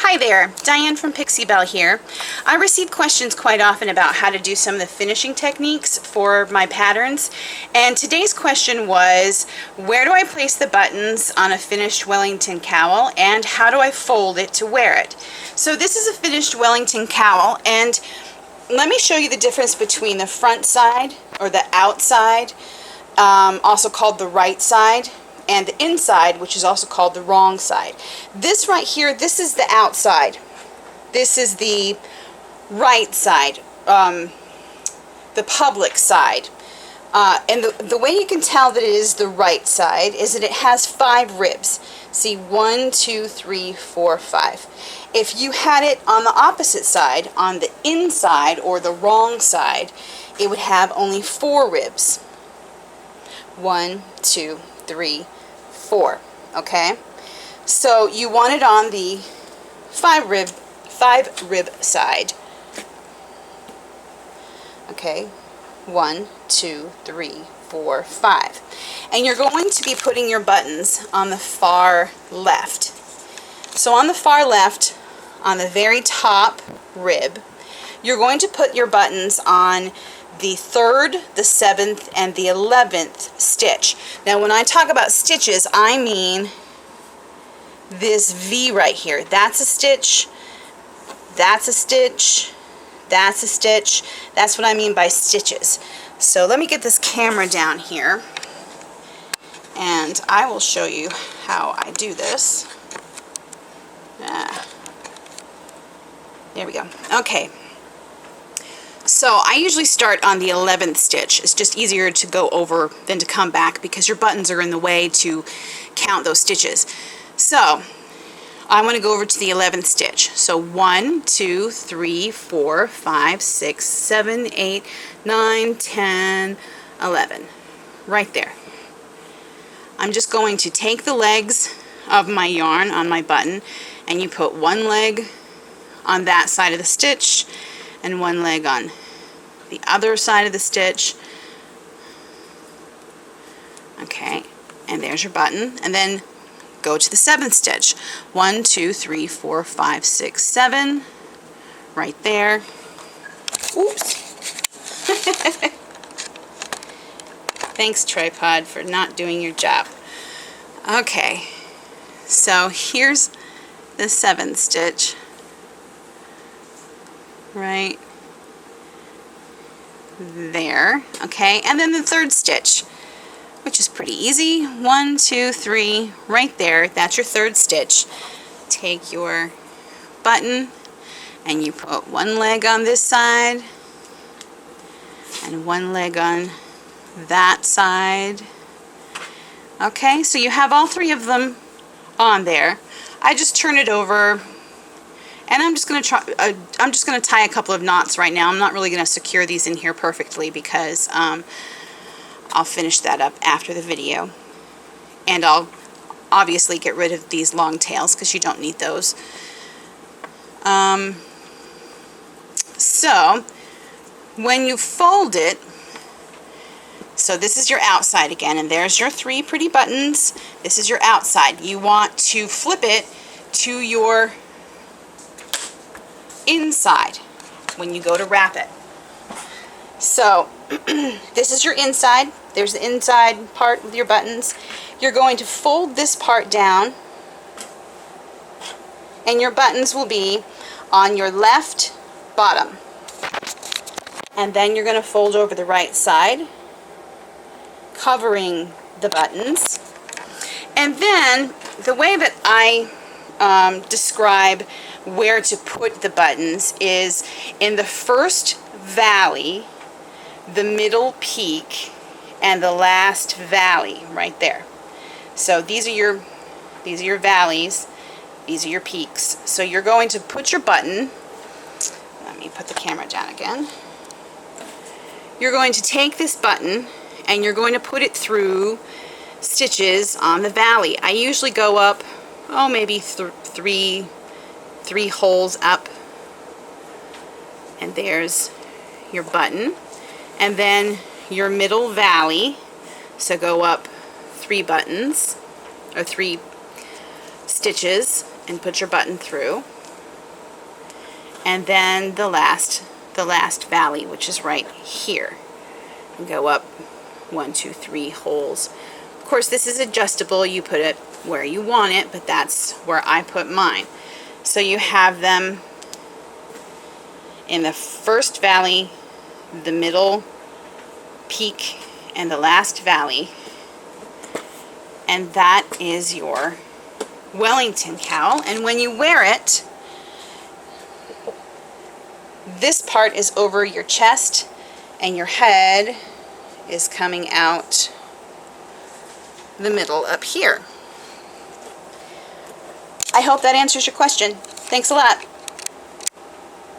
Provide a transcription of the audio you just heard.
Hi there, Diane from Pixie Belle here. I receive questions quite often about how to do some of the finishing techniques for my patterns, and today's question was, where do I place the buttons on a finished Wellington cowl and how do I fold it to wear it? So this is a finished Wellington cowl, and let me show you the difference between the front side or the outside, also called the right side, and the inside, which is also called the wrong side. This right here, this is the outside. This is the right side, the public side. And the way you can tell that it is the right side is that it has 5 ribs. See, 1, 2, 3, 4, 5. If you had it on the opposite side, on the inside or the wrong side, it would have only 4 ribs. 1, 2, 3, 4. Okay, so you want it on the 5 rib side. Okay, 1, 2, 3, 4, 5, and you're going to be putting your buttons on the far left. So on the far left, on the very top rib, you're going to put your buttons on the 3rd, the 7th, and the 11th stitch. Now when I talk about stitches, I mean this V right here. That's a stitch, that's a stitch, that's a stitch. That's what I mean by stitches. So let me get this camera down here and I will show you how I do this. There we go. Okay. So I usually start on the 11th stitch. It's just easier to go over than to come back because your buttons are in the way to count those stitches. So I want to go over to the 11th stitch. So 1, 2, 3, 4, 5, 6, 7, 8, 9, 10, 11. Right there. I'm just going to take the legs of my yarn on my button and you put one leg on that side of the stitch and one leg on the other side of the stitch. Okay, and there's your button, and then go to the 7th stitch. 1, 2, 3, 4, 5, 6, 7, right there. Oops. Thanks, tripod, for not doing your job. Okay, so here's the 7th stitch. Right there. Okay, and then the 3rd stitch, which is pretty easy. 1, 2, 3, right there. That's your 3rd stitch. Take your button and you put one leg on this side and one leg on that side. Okay, so you have all 3 of them on there. I just turn it over. And I'm just going to tie a couple of knots right now. I'm not really going to secure these in here perfectly because I'll finish that up after the video. And I'll obviously get rid of these long tails because you don't need those. So when you fold it, so this is your outside again, and there's your 3 pretty buttons. This is your outside. You want to flip it to your inside when you go to wrap it. So this is your inside. There's the inside part with your buttons. You're going to fold this part down and your buttons will be on your left bottom. And then you're going to fold over the right side, covering the buttons. And then the way that I describe where to put the buttons is in the first valley, the middle peak, and the last valley right there. So these are your valleys, these are your peaks. So you're going to put your button, let me put the camera down again. You're going to take this button and you're going to put it through stitches on the valley. I usually go up, maybe 3 holes up, and there's your button, and then your middle valley, so go up 3 buttons or 3 stitches and put your button through. and then the last valley, which is right here. And go up 1, 2, 3 holes. Of course, this is adjustable. You put it where you want it, but that's where I put mine. So you have them in the first valley, the middle peak, and the last valley. And that is your Wellington cowl. And when you wear it, this part is over your chest and your head is coming out the middle up here. I hope that answers your question. Thanks a lot.